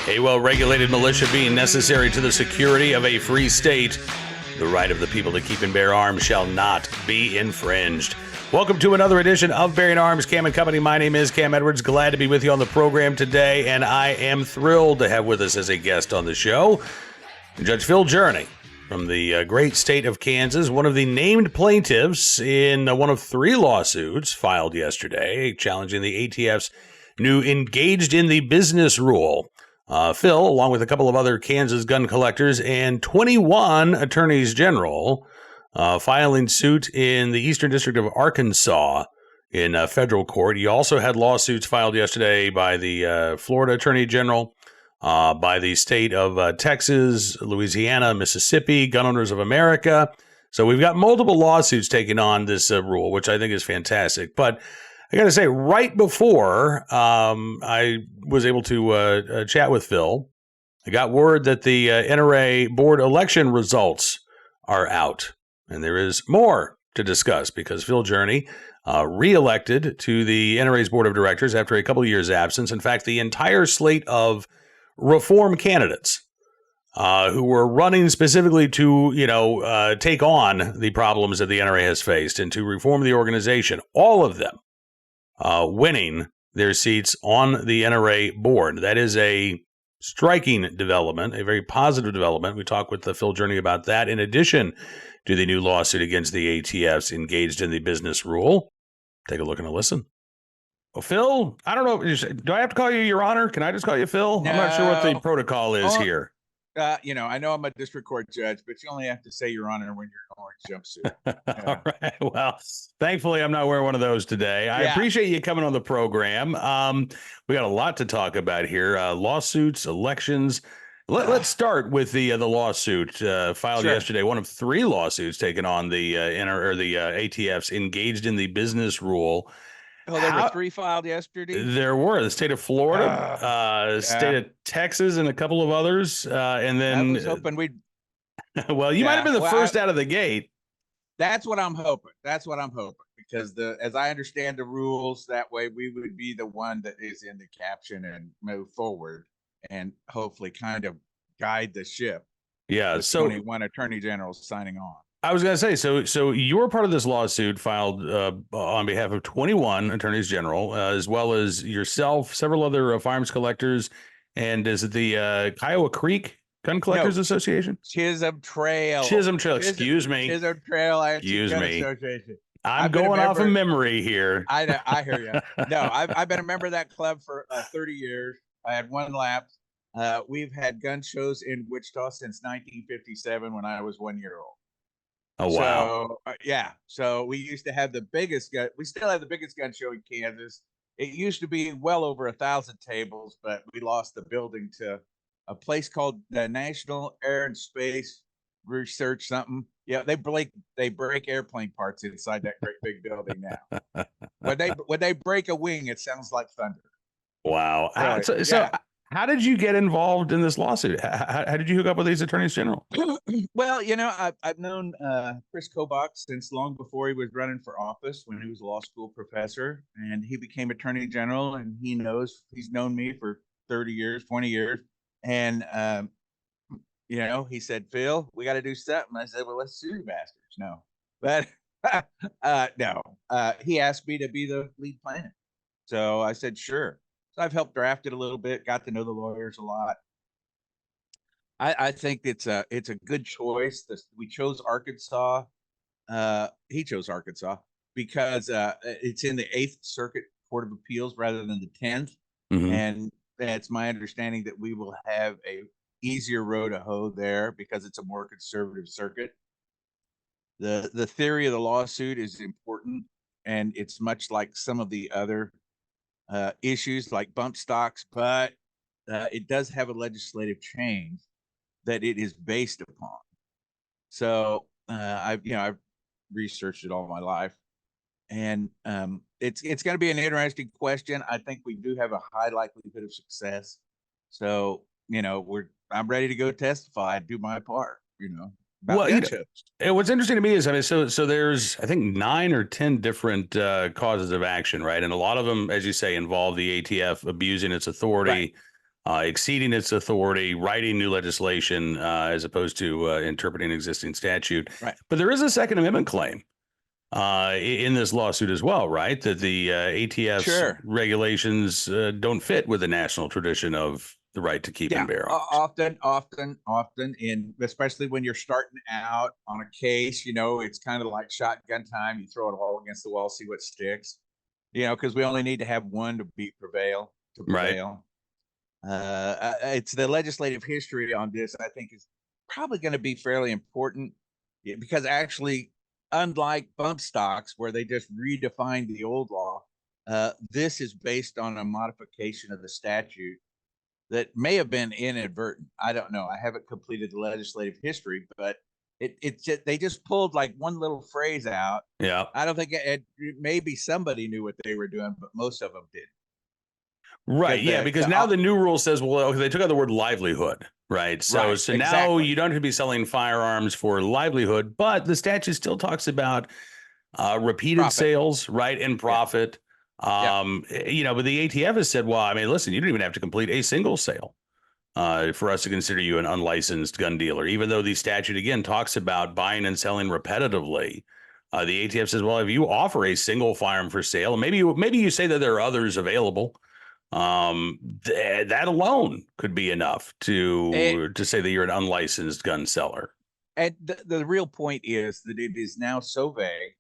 A well-regulated militia being necessary to the security of a free state. The right of the people to keep and bear arms shall not be infringed. Welcome to another edition of Bearing Arms, Cam and Company. My name is Cam Edwards. Glad to be with you on the program today, and I am thrilled to have with us as a guest on the show Judge Phil Journey from the great state of Kansas, one of the named plaintiffs in one of three lawsuits filed yesterday challenging the ATF's new Engaged in the Business rule. Phil, along with a couple of other Kansas gun collectors and 21 attorneys general, filing suit in the Eastern District of Arkansas in federal court. You also had lawsuits filed yesterday by the Florida Attorney General, by the state of Texas, Louisiana, Mississippi, Gun Owners of America. So we've got multiple lawsuits taking on this rule, which I think is fantastic. But I got to say, right before I was able to chat with Phil, I got word that the NRA board election results are out. And there is more to discuss because Phil Journey re-elected to the NRA's board of directors after a couple of years' absence. In fact, the entire slate of reform candidates who were running specifically to, take on the problems that the NRA has faced and to reform the organization, all of them winning their seats on the NRA board. That is a striking development, a very positive development. We talked with Phil Journey about that, in addition to the new lawsuit against the ATFs Engaged in the Business rule. Take a look and a listen. Well, Phil, I don't know. Do I have to call you Your Honor? Can I just call you Phil? No. I'm not sure what the protocol is here. I know I'm a district court judge, but you only have to say Your Honor when you're in an orange jumpsuit. All right. Well, thankfully, I'm not wearing one of those today. I appreciate you coming on the program. We got a lot to talk about here. Lawsuits, elections. Let's start with the lawsuit filed yesterday. One of three lawsuits taken on the ATF's Engaged in the Business rule. Oh, there were three filed yesterday? There were. The state of Florida, state of Texas, and a couple of others. And then I was hoping we'd... Well, you might have been the first out of the gate. That's what I'm hoping. Because as I understand the rules, that way we would be the one that is in the caption and move forward and hopefully kind of guide the ship. Yeah. So 21 attorney generals signing on. I was going to say, so you're part of this lawsuit filed on behalf of 21 attorneys general, as well as yourself, several other firearms collectors, and is it the Kiowa Creek Gun Collectors Association? Chisholm Trail. Excuse me. Chisholm Trail. Excuse me. I'm going off of memory here. I hear you. No, I've been a member of that club for 30 years. I had one lapse. We've had gun shows in Wichita since 1957 when I was 1 year old. Oh, wow. So, so we used to have the biggest gun. We still have the biggest gun show in Kansas. It used to be well over 1,000 tables, but we lost the building to a place called the National Air and Space Research something. Yeah, they break airplane parts inside that great big building now. When they break a wing, it sounds like thunder. Wow. So how did you get involved in this lawsuit? How did you hook up with these attorneys general? Well, I've known Chris Kobach since long before he was running for office, when he was a law school professor, and he became attorney general, and he's known me for 30 years, 20 years. And, he said, Phil, we got to do something. I said, well, let's sue you bastards. No, but no, he asked me to be the lead plaintiff. So I said, sure. I've helped draft it a little bit, got to know the lawyers a lot. I think it's a good choice. We chose Arkansas. He chose Arkansas because it's in the 8th Circuit Court of Appeals rather than the 10th. Mm-hmm. And it's my understanding that we will have a easier row to hoe there because it's a more conservative circuit. The theory of the lawsuit is important, and it's much like some of the other issues like bump stocks, but it does have a legislative change that it is based upon. So I've researched it all my life, and it's going to be an interesting question. I think we do have a high likelihood of success. So I'm ready to go testify, do my part. Well, what's interesting to me is, so there's, I think, 9 or 10 different causes of action, right? And a lot of them, as you say, involve the ATF abusing its authority. Right. exceeding its authority, writing new legislation as opposed to interpreting existing statute. Right. But there is a Second Amendment claim in this lawsuit as well, right? That the ATF's Sure. regulations don't fit with the national tradition of the right to keep Yeah, and bear arms. often, in especially when you're starting out on a case, it's kind of like shotgun time. You throw it all against the wall, see what sticks. Because we only need to have one to prevail. Right. It's the legislative history on this. I think is probably going to be fairly important because actually, unlike bump stocks where they just redefined the old law, this is based on a modification of the statute that may have been inadvertent. I don't know. I haven't completed the legislative history, but they just pulled like one little phrase out. Yeah. I don't think maybe somebody knew what they were doing, but most of them did. Right. Yeah. Because now the new rule says, well, okay, they took out the word livelihood. Right. So now exactly. you don't have to be selling firearms for livelihood, but the statute still talks about repeated sales, right, and profit. But the ATF has said, well, I mean, listen, you don't even have to complete a single sale for us to consider you an unlicensed gun dealer, even though the statute, again, talks about buying and selling repetitively. The ATF says, well, if you offer a single firearm for sale, and maybe you say that there are others available, that alone could be enough to say that you're an unlicensed gun seller. And the real point is that it is now so vague.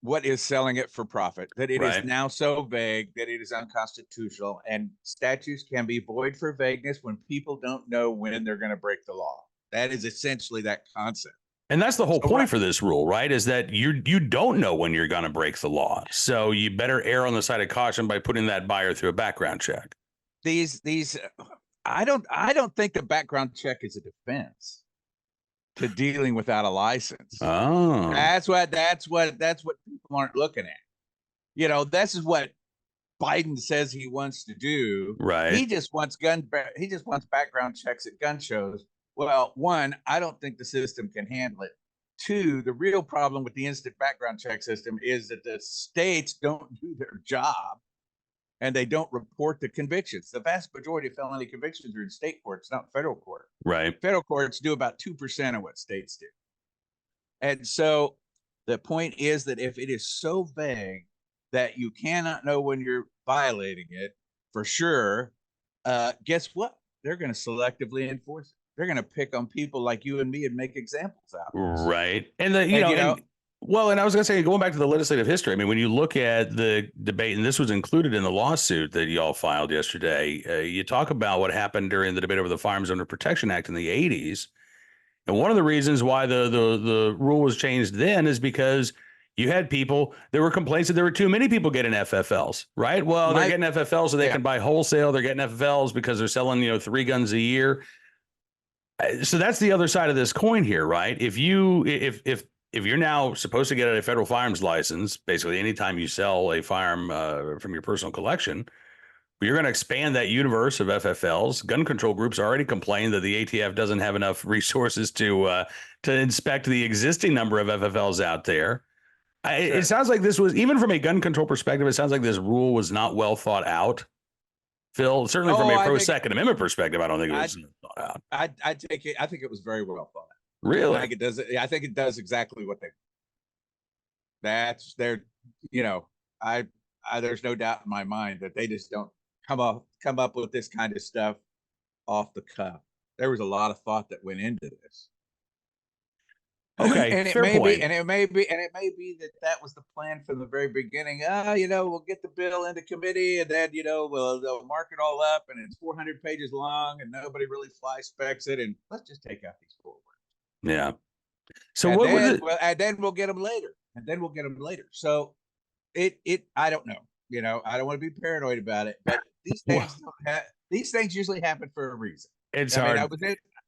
What is selling it for profit? That it is now so vague that it is unconstitutional, and statutes can be void for vagueness when people don't know when they're going to break the law. That is essentially that concept. And that's the whole point for this rule, right? Is that you don't know when you're going to break the law, so you better err on the side of caution by putting that buyer through a background check. I don't think the background check is a defense to dealing without a license. Oh, that's what people aren't looking at. This is what Biden says he wants to do. Right. He just wants background checks at gun shows. Well, one, I don't think the system can handle it. Two, the real problem with the instant background check system is that the states don't do their job and they don't report the convictions. The vast majority of felony convictions are in state courts, not federal court. Right. Federal courts do about 2% of what states do. And so the point is that if it is so vague that you cannot know when you're violating it for sure, guess what? They're going to selectively enforce it. They're going to pick on people like you and me and make examples out of this. Right. And and I was going to say, going back to the legislative history, I mean, when you look at the debate, and this was included in the lawsuit that y'all filed yesterday, you talk about what happened during the debate over the Firearms Owner Protection Act in the 80s. And one of the reasons why the rule was changed then is because you had there were complaints that there were too many people getting FFLs, right? Well, they're getting FFLs so they can buy wholesale. They're getting FFLs because they're selling, 3 guns a year. So that's the other side of this coin here, right? If you're now supposed to get a federal firearms license, basically anytime you sell a firearm from your personal collection, you're going to expand that universe of FFLs. Gun control groups already complain that the ATF doesn't have enough resources to inspect the existing number of FFLs out there. Sure. It sounds like this was, even from a gun control perspective, it sounds like this rule was not well thought out. Phil, certainly from a pro-Second Amendment perspective, I don't think it was thought out. I think it was very well thought out. Really? I think it does exactly what that's their, there's no doubt in my mind that they just don't come up with this kind of stuff off the cuff. There was a lot of thought that went into this. Okay, and it may be that was the plan from the very beginning. We'll get the bill into committee, and then they'll mark it all up, and it's 400 pages long, and nobody really fly specs it, and let's just take out these 4 words. Yeah. So and then we'll get them later, So I don't know. I don't want to be paranoid about it, but these things usually happen for a reason. It's hard.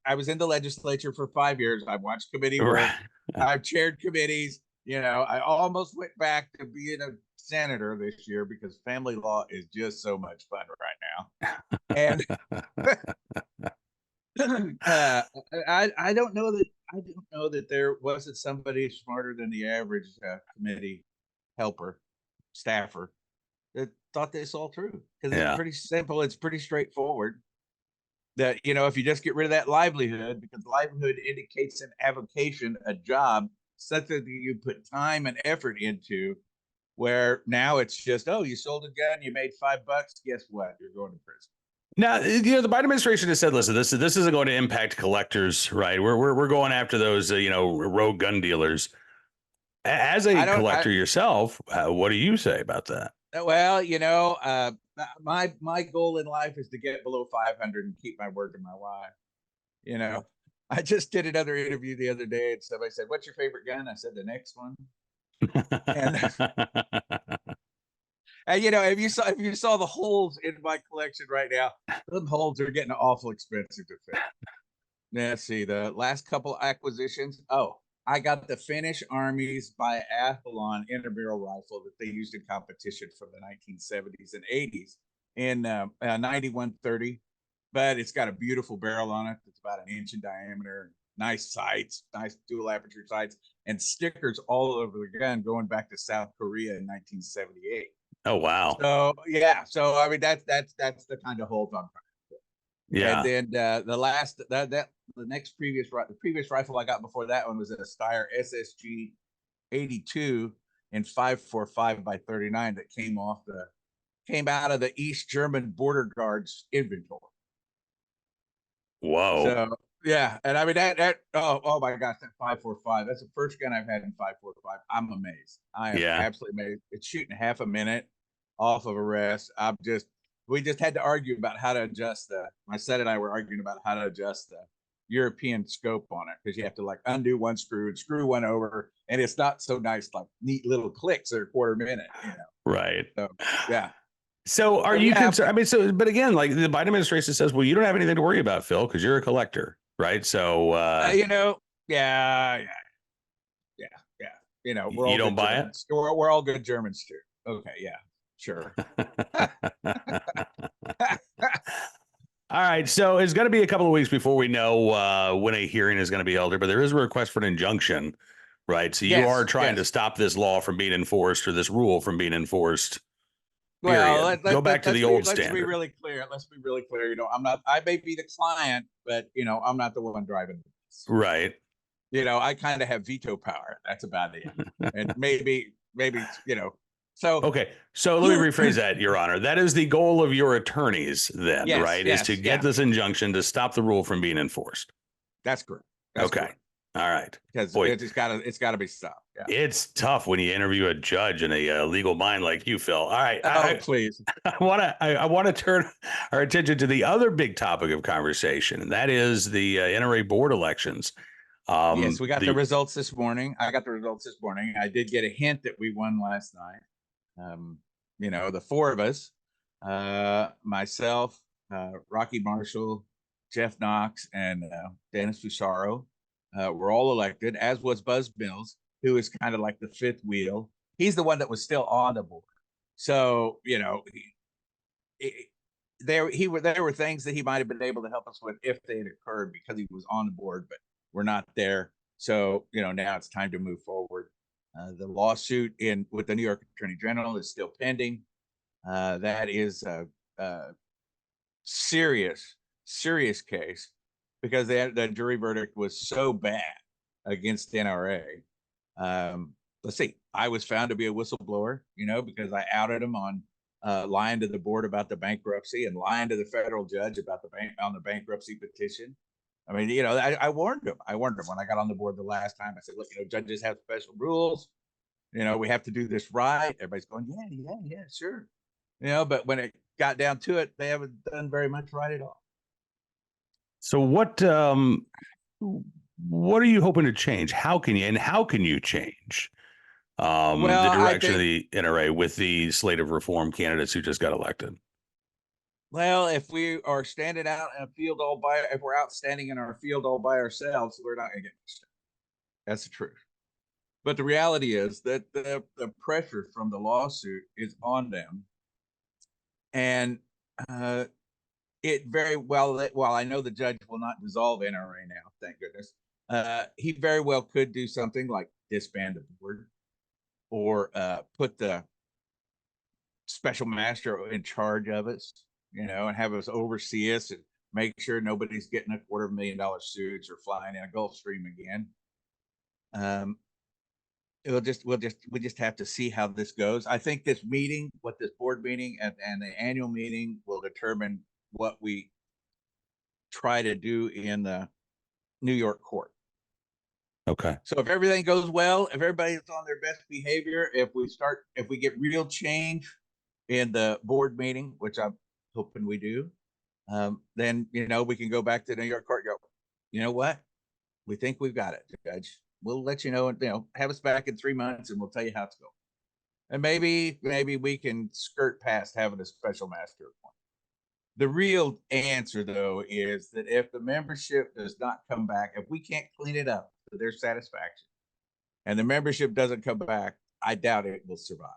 I was in the legislature for 5 years. I watched committee work. I've chaired committees. I almost went back to being a senator this year because family law is just so much fun right now. And I don't know that there wasn't somebody smarter than the average committee helper, staffer that thought this all through, because it's pretty simple. It's pretty straightforward. that, if you just get rid of that livelihood, because livelihood indicates an avocation, a job, something that you put time and effort into, where now it's just, oh, you sold a gun, you made $5. Guess what? You're going to prison. Now, the Biden administration has said, listen, this isn't going to impact collectors, right? We're going after those, rogue gun dealers. As a collector yourself, what do you say about that? Well, my goal in life is to get below 500 and keep my word to my wife. I just did another interview the other day, and somebody said, "What's your favorite gun?" I said, "The next one." And and if you saw the holes in my collection right now, those holes are getting awful expensive to fix. Let's see, the last couple acquisitions. Oh, I got the Finnish Army's biathlon intramural rifle that they used in competition from the 1970s and 80s in 9130, but it's got a beautiful barrel on it. It's about an inch in diameter. Nice sights, nice dual aperture sights, and stickers all over the gun going back to South Korea in 1978. Oh wow! So yeah, so I mean that's the kind of holes I'm trying. Yeah. And then the previous rifle I got before that one was a Steyr SSG 82 in 545 by 39 that came out of the East German border guards inventory. Whoa. So yeah, and I mean that oh my gosh, that 545. That's the first gun I've had in 545. I'm amazed. I am absolutely amazed. It's shooting half a minute off of a rest. We just had to argue about how to adjust my son and I were arguing about how to adjust the European scope on it, because you have to like undo one screw and screw one over, and it's not so nice, like neat little clicks that are quarter minute, Right. So yeah. So are you concerned? I mean, but again, like the Biden administration says, well, you don't have anything to worry about, Phil, because you're a collector, right? So yeah. We're all you don't buy Germans. It. We're all good Germans too. Okay, yeah, sure. All right, so it's going to be a couple of weeks before we know when a hearing is going to be held, but there is a request for an injunction, right? So you are trying to stop this law from being enforced, or this rule from being enforced. Well, go back to the old standard. Let's be really clear. I may be the client, but I'm not the one driving this. Right. I kind of have veto power. That's about it. And maybe, so okay. So let me rephrase that, Your Honor. That is the goal of your attorneys, then, right? Is to get this injunction to stop the rule from being enforced. That's correct. Correct. All right. Because it's got to be stopped. Yeah. It's tough when you interview a judge in a legal mind like you, Phil. All right. Please. I want to turn our attention to the other big topic of conversation, and that is the NRA board elections. Yes, we got the results this morning. I got the results this morning. I did get a hint that we won last night. The four of us, myself, Rocky Marshall, Jeff Knox, and Dennis Fusaro, were all elected, as was Buzz Mills, who is kind of like the fifth wheel. He's the one that was still on the board. So, there were things that he might have been able to help us with if they had occurred, because he was on the board, but we're not there. So, now it's time to move forward. The lawsuit with the New York Attorney General is still pending. That is a serious case, because the jury verdict was so bad against NRA. Let's see, I was found to be a whistleblower, because I outed him on lying to the board about the bankruptcy and lying to the federal judge about the bankruptcy petition. I mean, I warned him. When I got on the board the last time. I said, look, judges have special rules. We have to do this right. Everybody's going, yeah, sure. But when it got down to it, they haven't done very much right at all. So what are you hoping to change? How can you change the direction of the NRA with the slate of reform candidates who just got elected? Well, if we are standing out in a field if we're out standing in our field all by ourselves, we're not going to get much done. That's the truth. But the reality is that the pressure from the lawsuit is on them. And it very well, while I know the judge will not dissolve NRA now, thank goodness, he very well could do something like disband the board, or put the special master in charge of us, and have us oversee us and make sure nobody's getting a $250,000 suits or flying in a Gulfstream again. We just have to see how this goes. I think this board meeting and the annual meeting will determine what we try to do in the New York court. Okay. So if everything goes well, if everybody's on their best behavior, if we get real change in the board meeting, which I'm hoping we do, then we can go back to the New York court and go, you know what? We think we've got it, Judge. We'll let you know, have us back in 3 months and we'll tell you how it's going. And maybe we can skirt past having a special master appointment. The real answer, though, is that if the membership does not come back, if we can't clean it up to their satisfaction, and the membership doesn't come back, I doubt it will survive.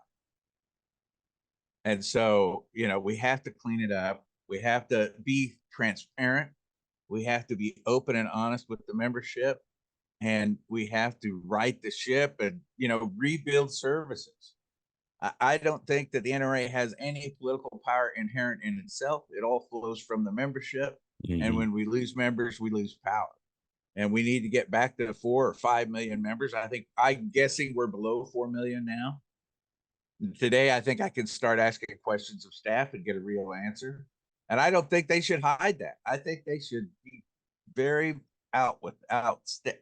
And so, we have to clean it up. We have to be transparent. We have to be open and honest with the membership. And we have to right the ship and, rebuild services. I don't think that the NRA has any political power inherent in itself. It all flows from the membership. Mm-hmm. And when we lose members, we lose power. And we need to get back to 4 or 5 million members. I'm guessing we're below 4 million now. Today, I think I can start asking questions of staff and get a real answer. And I don't think they should hide that. I think they should be very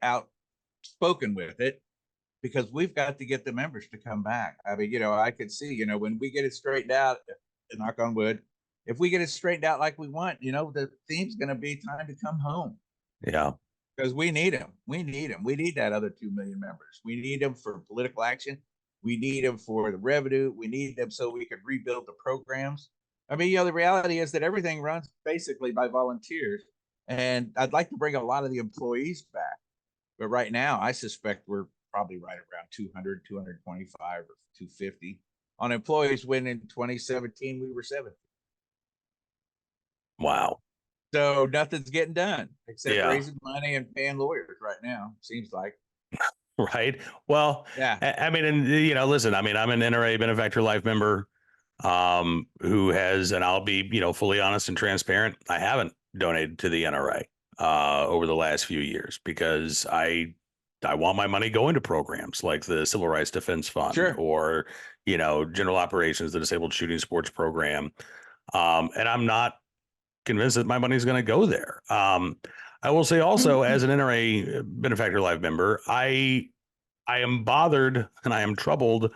outspoken with it, because we've got to get the members to come back. I mean, I could see, when we get it straightened out, knock on wood, if we get it straightened out like we want, the theme's going to be time to come home. Yeah. Because we need them. We need them. We need that other 2 million members. We need them for political action. We need them for the revenue. We need them so we can rebuild the programs. I mean, the reality is that everything runs basically by volunteers. And I'd like to bring a lot of the employees back. But right now, I suspect we're probably right around 200, 225, or 250 on employees, when in 2017 we were 70. Wow. So nothing's getting done except raising money and paying lawyers right now, seems like. Right. Well, yeah. I mean, and listen, I mean, I'm an NRA Benefactor Life member who has, and I'll be, fully honest and transparent, I haven't donated to the NRA over the last few years, because I want my money going to programs like the Civil Rights Defense Fund, sure, or, General Operations, the Disabled Shooting Sports Program. And I'm not convinced that my money is going to go there. I will say also, as an NRA Benefactor Life member, I am bothered and I am troubled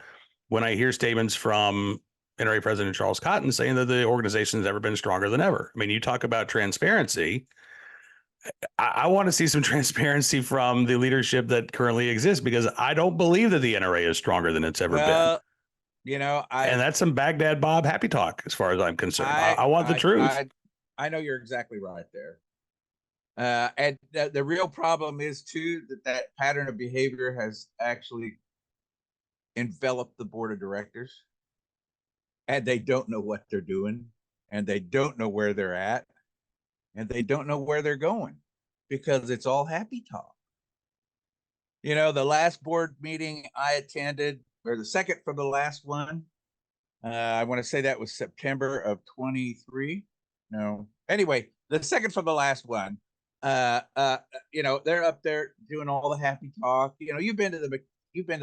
when I hear statements from NRA President Charles Cotton saying that the organization has never been stronger than ever. I mean, you talk about transparency. I want to see some transparency from the leadership that currently exists, because I don't believe that the NRA is stronger than it's ever been. And that's some Baghdad Bob happy talk, as far as I'm concerned. I want the truth. I know you're exactly right there. And the real problem is, too, that pattern of behavior has actually enveloped the board of directors, and they don't know what they're doing, and they don't know where they're at, and they don't know where they're going, because it's all happy talk. The last board meeting I attended, or the second from the last one, I want to say that was September of 23. No, anyway, the second from the last one, they're up there doing all the happy talk. You've been to the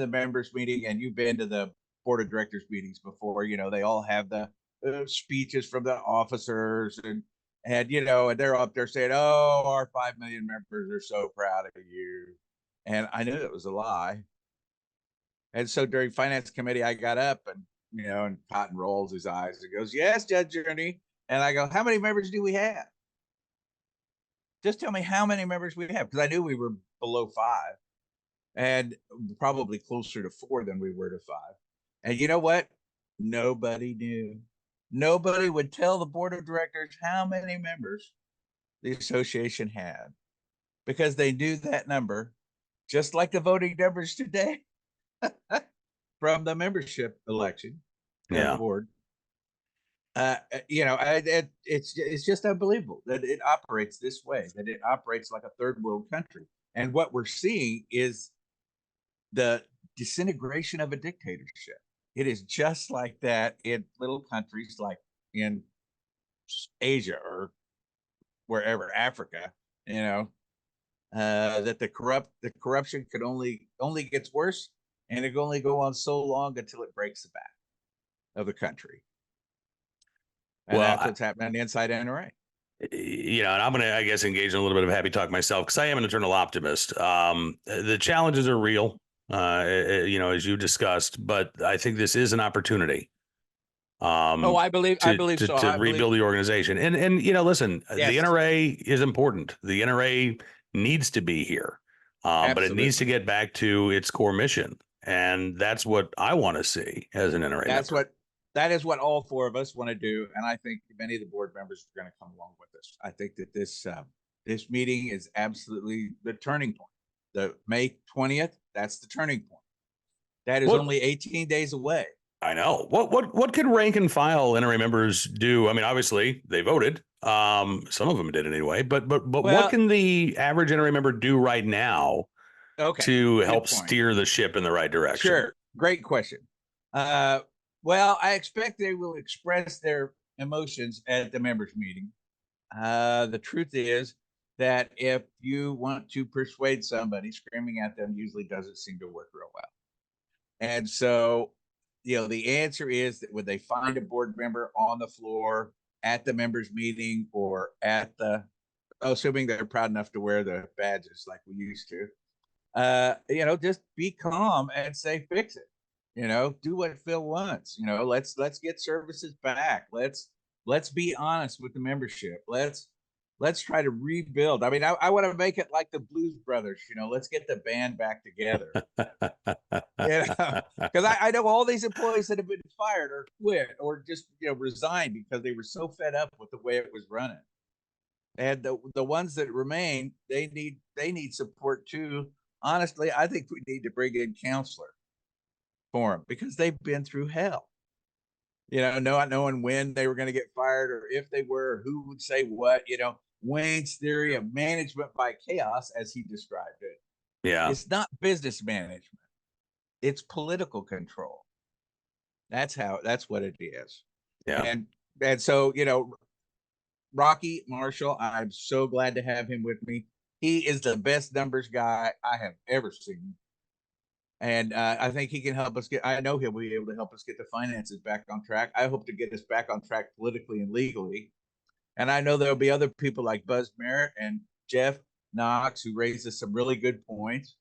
members meeting, and you've been to the board of directors meetings before. They all have the speeches from the officers, and they're up there saying, "Oh, our 5 million members are so proud of you." And I knew it was a lie. And so during finance committee, I got up and and Cotton rolls his eyes and goes, "Yes, Judge Journey." And I go, "How many members do we have? Just tell me how many members we have," because I knew we were below 5, and probably closer to 4 than we were to 5. And you know what? Nobody knew. Nobody would tell the board of directors how many members the association had, because they knew that number, just like the voting numbers today from the membership election for the board. It's just unbelievable that it operates this way, that it operates like a third world country. And what we're seeing is the disintegration of a dictatorship. It is just like that in little countries like in Asia or wherever, Africa, that the corruption could only gets worse, and it can only go on so long until it breaks the back of the country. And Well, that's what's happening inside NRA. And I'm going to, I guess, engage in a little bit of happy talk myself because I am an eternal optimist. The challenges are real, as you discussed, but I think this is an opportunity. I believe so. To rebuild the organization, and listen, Yes. The NRA is important. The NRA needs to be here, but it needs to get back to its core mission, and that's what I want to see as an NRA member. That is what all four of us want to do, and I think many of the board members are going to come along with us. I think that this meeting is absolutely the turning point. The May 20th, that's the turning point. That is only 18 days away. I know. What could rank and file NRA members do? I mean, obviously they voted. Some of them did anyway. But what can the average NRA member do right now to help steer the ship in the right direction? Sure. Great question. Well, I expect they will express their emotions at the members' meeting. The truth is that if you want to persuade somebody, screaming at them usually doesn't seem to work real well. And so, the answer is that when they find a board member on the floor at the members' meeting or at assuming they're proud enough to wear the badges like we used to, just be calm and say, fix it. Do what Phil wants. Let's get services back. Let's be honest with the membership. Let's try to rebuild. I mean, I want to make it like the Blues Brothers. Let's get the band back together. Because I know all these employees that have been fired or quit or just resigned because they were so fed up with the way it was running. And the ones that remain, they need support too. Honestly, I think we need to bring in counselor for them because they've been through hell. Not knowing when they were going to get fired or if they were, who would say what. Wayne's theory of management by chaos, as he described it. Yeah, it's not business management; it's political control. That's what it is. Yeah, and so Rocky Marshall, I'm so glad to have him with me. He is the best numbers guy I have ever seen. And I think he can help us I know he'll be able to help us get the finances back on track. I hope to get us back on track politically and legally. And I know there'll be other people like Buzz Merritt and Jeff Knox who raises some really good points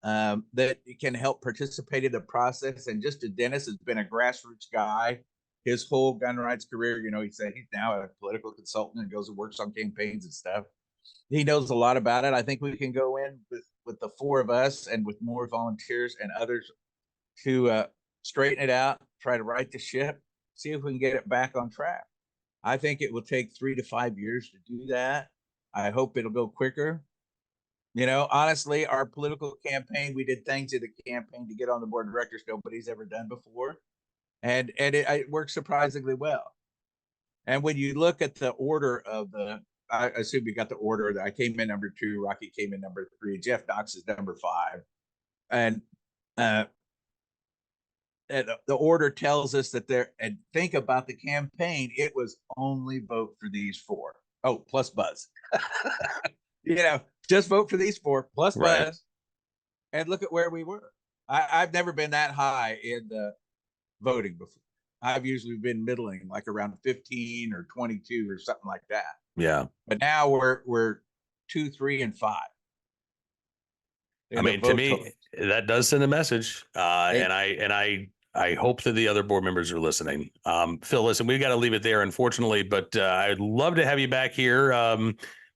that can help participate in the process. And just Dennis has been a grassroots guy his whole gun rights career. He said he's now a political consultant and goes and works on campaigns and stuff. He knows a lot about it. I think we can go in with the four of us and with more volunteers and others to straighten it out, try to right the ship, see if we can get it back on track. I think it will take 3 to 5 years to do that. I hope it'll go quicker. Honestly, our political campaign, we did things in the campaign to get on the board of directors nobody's ever done before. And it worked surprisingly well. And when you look at the order of I assume you got the order that I came in number 2, Rocky came in number 3, Jeff Knox is number 5. And the order tells us that and think about the campaign, it was only vote for these 4. Oh, plus Buzz. Just vote for these 4 plus right. Buzz. And look at where we were. I've never been that high in the voting before. I've usually been middling, like around 15 or 22 or something like that. Yeah. But now we're 2, 3, and 5. I mean, to me, that does send a message. And I hope that the other board members are listening. Phil, listen, we've got to leave it there, unfortunately, but I'd love to have you back here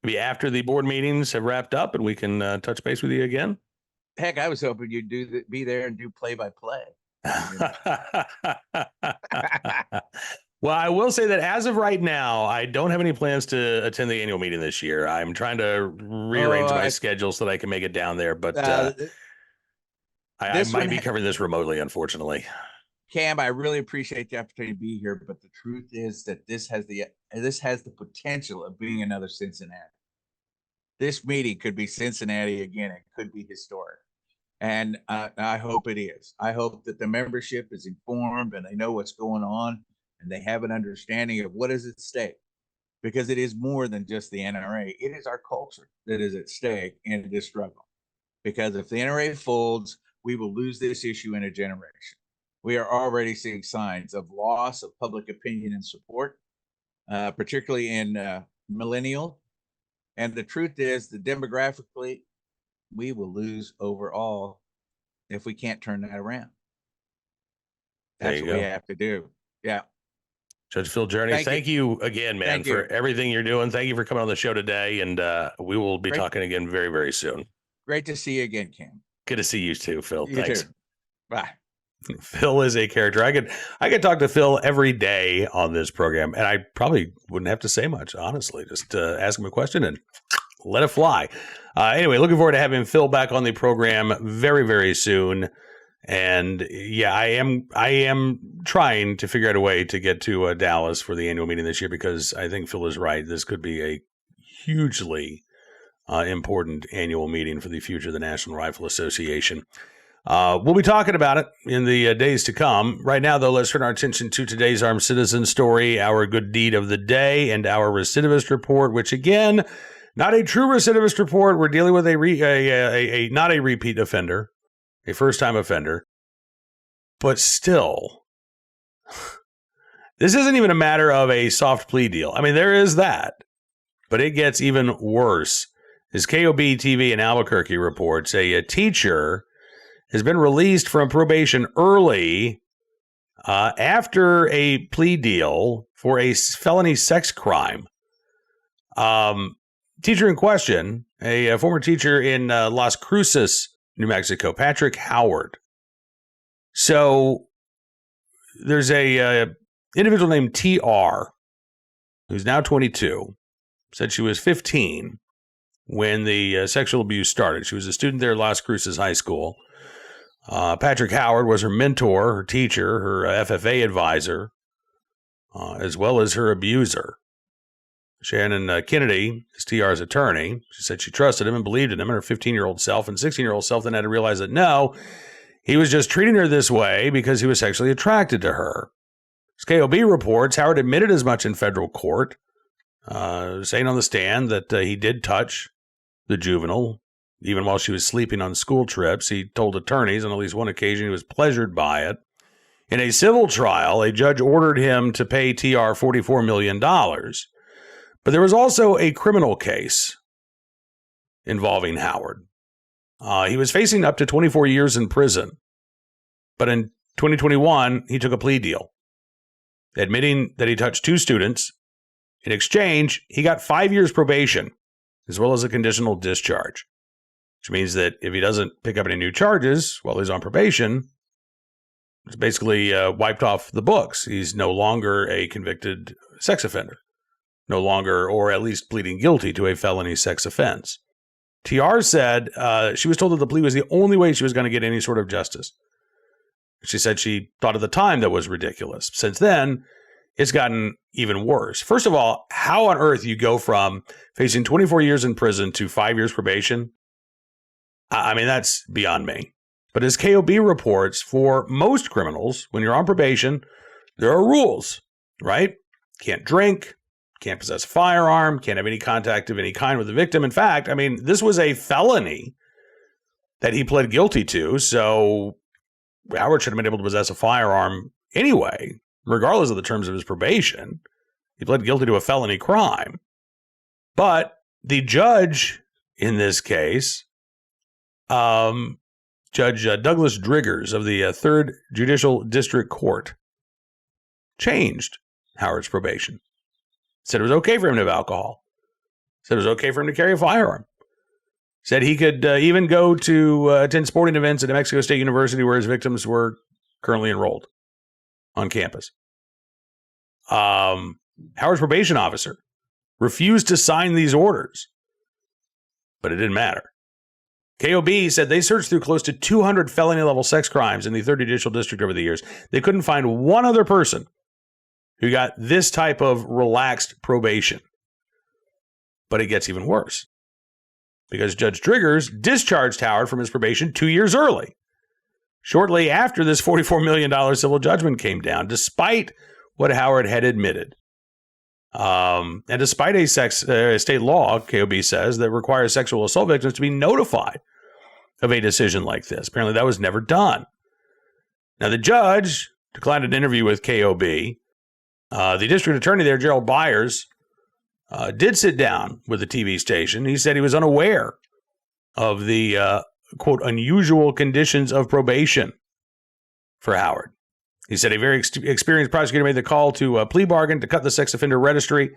maybe after the board meetings have wrapped up and we can touch base with you again. Heck, I was hoping you'd be there and do play-by-play. Well, I will say that as of right now, I don't have any plans to attend the annual meeting this year. I'm trying to rearrange my schedule so that I can make it down there, but I might be covering this remotely, unfortunately. Cam, I really appreciate the opportunity to be here, but the truth is that this has the potential of being another Cincinnati. This meeting could be Cincinnati again. It could be historic. And I hope it is. I hope that the membership is informed and they know what's going on and they have an understanding of what is at stake. because it is more than just the NRA. It is our culture that is at stake in this struggle. Because if the NRA folds, we will lose this issue in a generation. We are already seeing signs of loss of public opinion and support, particularly in millennial. And the truth is that demographically, we will lose overall if we can't turn that around. That's what we have to do. Yeah. Judge Phil Journey, thank you again, man, for everything you're doing. Thank you for coming on the show today. And we will be talking again very, very soon. Great to see you again, Cam. Good to see you too, Phil. Thanks. Too. Bye. Phil is a character. I could talk to Phil every day on this program, and I probably wouldn't have to say much, honestly. Just ask him a question and let it fly. Anyway, looking forward to having Phil back on the program very, very soon. And yeah, I am trying to figure out a way to get to Dallas for the annual meeting this year, because I think Phil is right. This could be a hugely important annual meeting for the future of the National Rifle Association. We'll be talking about it in the days to come. Right now, though, let's turn our attention to today's Armed Citizen story, our good deed of the day, and our recidivist report, which, again, not a true recidivist report. We're dealing with not a repeat offender, a first-time offender. But still, this isn't even a matter of a soft plea deal. I mean, there is that, but it gets even worse. As KOB TV in Albuquerque reports, a teacher has been released from probation early after a plea deal for a felony sex crime. Teacher in question, a former teacher in Las Cruces, New Mexico, Patrick Howard. So there's a individual named TR, who's now 22, said she was 15 when the sexual abuse started. She was a student there at Las Cruces High School. Patrick Howard was her mentor, her teacher, her FFA advisor, as well as her abuser. Shannon Kennedy is TR's attorney. She said she trusted him and believed in him and her 15-year-old self, and 16-year-old self then had to realize that no, he was just treating her this way because he was sexually attracted to her. As KOB reports, Howard admitted as much in federal court, saying on the stand that he did touch the juvenile, even while she was sleeping on school trips. He told attorneys on at least one occasion he was pleasured by it. In a civil trial, a judge ordered him to pay TR $44 million. But there was also a criminal case involving Howard. He was facing up to 24 years in prison. But in 2021, he took a plea deal, admitting that he touched two students. In exchange, he got 5 years probation, as well as a conditional discharge, which means that if he doesn't pick up any new charges while he's on probation, it's basically wiped off the books. He's no longer a convicted sex offender, no longer, or at least pleading guilty to a felony sex offense. TR said she was told that the plea was the only way she was going to get any sort of justice. She said she thought at the time that was ridiculous. Since then, it's gotten even worse. First of all, how on earth you go from facing 24 years in prison to 5 years probation? I mean, that's beyond me. But as KOB reports, for most criminals, when you're on probation, there are rules, right? Can't drink, can't possess a firearm, can't have any contact of any kind with the victim. In fact, I mean, this was a felony that he pled guilty to, so Howard should have been able to possess a firearm anyway, regardless of the terms of his probation. He pled guilty to a felony crime. But the judge in this case, Judge Douglas Driggers of the 3rd Judicial District Court, changed Howard's probation. Said it was okay for him to have alcohol. Said it was okay for him to carry a firearm. Said he could even go to attend sporting events at New Mexico State University where his victims were currently enrolled on campus. Howard's probation officer refused to sign these orders, but it didn't matter. KOB said they searched through close to 200 felony-level sex crimes in the 3rd Judicial District over the years. They couldn't find one other person who got this type of relaxed probation. But it gets even worse, because Judge Driggers discharged Howard from his probation 2 years early, shortly after this $44 million civil judgment came down, despite what Howard had admitted. And despite a state law, KOB says, that requires sexual assault victims to be notified of a decision like this. Apparently that was never done. Now, the judge declined an interview with KOB. The district attorney there, Gerald Byers, did sit down with the TV station. He said he was unaware of the, quote, unusual conditions of probation for Howard. He said a very experienced prosecutor made the call to a plea bargain to cut the sex offender registry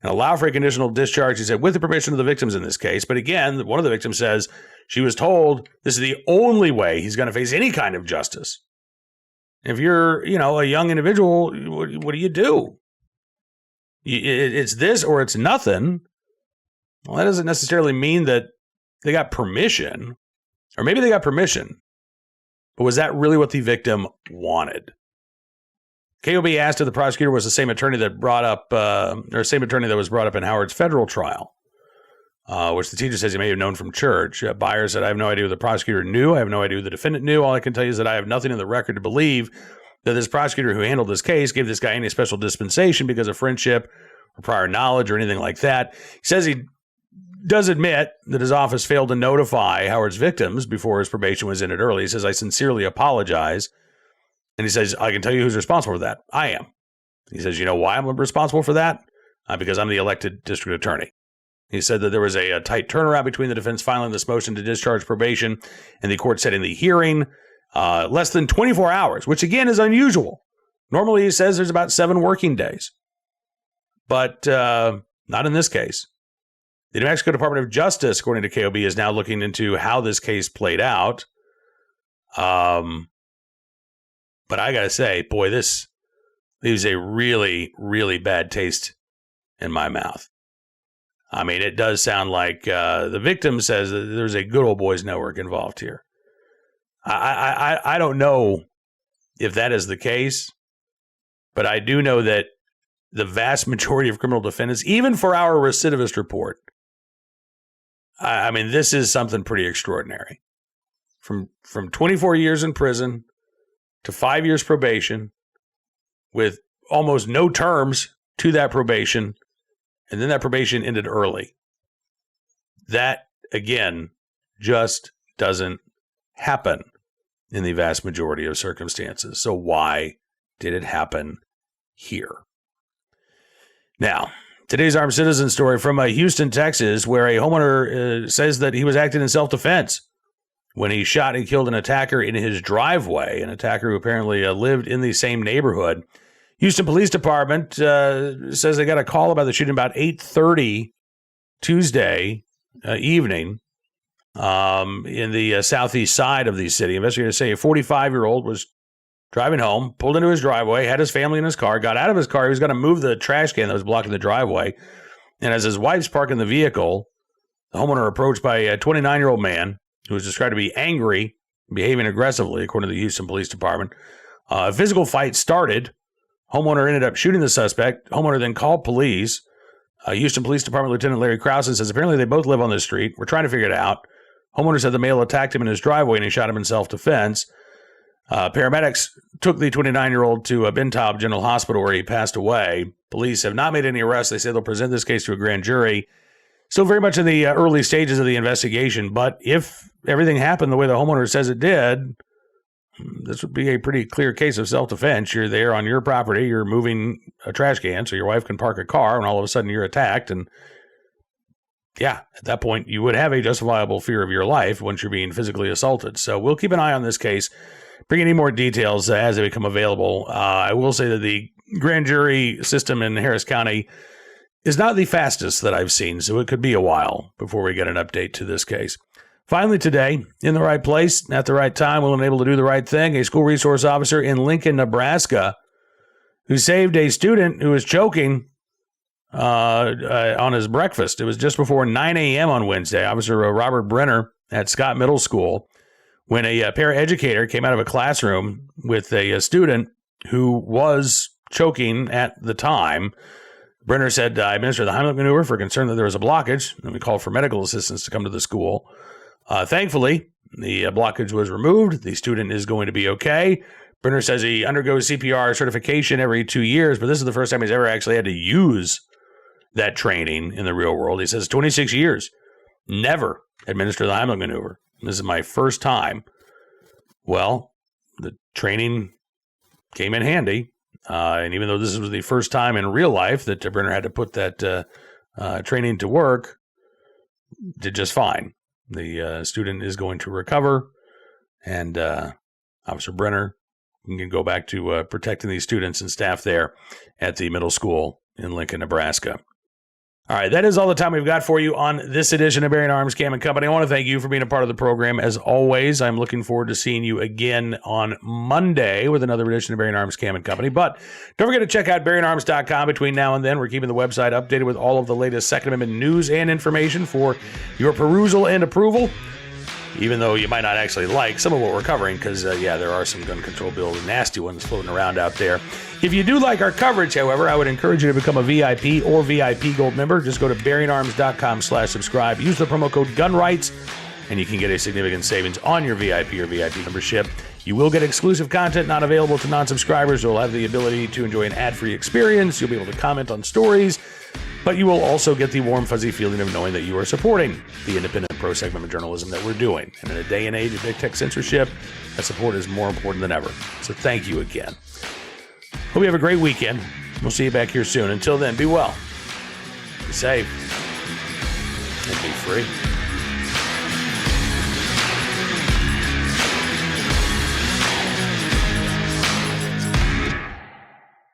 and allow for a conditional discharge, he said, with the permission of the victims in this case. But again, one of the victims says she was told this is the only way he's going to face any kind of justice. If you're, a young individual, what do you do? It's this or it's nothing. Well, that doesn't necessarily mean that they got permission. Or maybe they got permission. But was that really what the victim wanted? KOB asked if the prosecutor was the same attorney that was brought up in Howard's federal trial, which the teacher says he may have known from church. Byers said, I have no idea who the prosecutor knew. I have no idea who the defendant knew. All I can tell you is that I have nothing in the record to believe that this prosecutor who handled this case gave this guy any special dispensation because of friendship or prior knowledge or anything like that. He says he does admit that his office failed to notify Howard's victims before his probation was ended early. He says, I sincerely apologize. And he says, I can tell you who's responsible for that. I am. He says, you know why I'm responsible for that? Because I'm the elected district attorney. He said that there was a tight turnaround between the defense filing this motion to discharge probation and the court setting the hearing. Less than 24 hours, which again is unusual. Normally, he says there's about 7 working days. But not in this case. The New Mexico Department of Justice, according to KOB, is now looking into how this case played out. But I got to say, boy, this leaves a really, really bad taste in my mouth. I mean, it does sound like the victim says that there's a good old boys network involved here. I don't know if that is the case, but I do know that the vast majority of criminal defendants, even for our recidivist report, I mean, this is something pretty extraordinary. From 24 years in prison to 5 years probation with almost no terms to that probation, and then that probation ended early. That, again, just doesn't happen in the vast majority of circumstances. So why did it happen here? Now, today's Armed Citizen story from Houston, Texas, where a homeowner says that he was acting in self-defense when he shot and killed an attacker in his driveway, an attacker who apparently lived in the same neighborhood. Houston Police Department says they got a call about the shooting about 8:30 Tuesday evening in the southeast side of the city. Investigators say a 45-year-old was driving home, pulled into his driveway, had his family in his car, got out of his car. He was going to move the trash can that was blocking the driveway. And as his wife's parking the vehicle, the homeowner approached by a 29-year-old man who was described to be angry, behaving aggressively, according to the Houston Police Department. A physical fight started. Homeowner ended up shooting the suspect. Homeowner then called police. Houston Police Department Lieutenant Larry Krausen says apparently they both live on this street. We're trying to figure it out. Homeowner said the male attacked him in his driveway and he shot him in self-defense. Paramedics took the 29-year-old to Bentab General Hospital where he passed away. Police have not made any arrests. They say they'll present this case to a grand jury. Still very much in the early stages of the investigation, but if everything happened the way the homeowner says it did, this would be a pretty clear case of self-defense. You're there on your property, you're moving a trash can so your wife can park a car, and all of a sudden you're attacked. And yeah, at that point, you would have a justifiable fear of your life once you're being physically assaulted. So we'll keep an eye on this case, bring any more details as they become available. I will say that the grand jury system in Harris County is not the fastest that I've seen, so it could be a while before we get an update to this case. Finally today, in the right place, at the right time, willing and able to do the right thing, a school resource officer in Lincoln, Nebraska, who saved a student who was choking on his breakfast. It was just before 9 a.m. on Wednesday. Officer Robert Brenner at Scott Middle School, when a paraeducator came out of a classroom with a student who was choking at the time. Brenner said, I administered the Heimlich maneuver for concern that there was a blockage, and we called for medical assistance to come to the school. Thankfully, the blockage was removed. The student is going to be okay. Brenner says he undergoes CPR certification every 2 years, but this is the first time he's ever actually had to use that training in the real world. He says 26 years, never administered the Heimlich maneuver. This is my first time. Well, the training came in handy. And even though this was the first time in real life that Brenner had to put that training to work, did just fine. The student is going to recover, and Officer Brenner can go back to protecting these students and staff there at the middle school in Lincoln, Nebraska. All right, that is all the time we've got for you on this edition of Bearing Arms Cam and Company. I want to thank you for being a part of the program. As always, I'm looking forward to seeing you again on Monday with another edition of Bearing Arms Cam and Company. But don't forget to check out BearingArms.com between now and then. We're keeping the website updated with all of the latest Second Amendment news and information for your perusal and approval, even though you might not actually like some of what we're covering, because, there are some gun control bill nasty ones floating around out there. If you do like our coverage, however, I would encourage you to become a VIP or VIP Gold member. Just go to BearingArms.com/subscribe. Use the promo code GUNRIGHTS, and you can get a significant savings on your VIP or VIP membership. You will get exclusive content not available to non-subscribers. You'll have the ability to enjoy an ad-free experience. You'll be able to comment on stories. But you will also get the warm, fuzzy feeling of knowing that you are supporting the independent pro-segment journalism that we're doing. And in a day and age of big tech censorship, that support is more important than ever. So thank you again. Hope you have a great weekend. We'll see you back here soon. Until then, be well, be safe, and be free.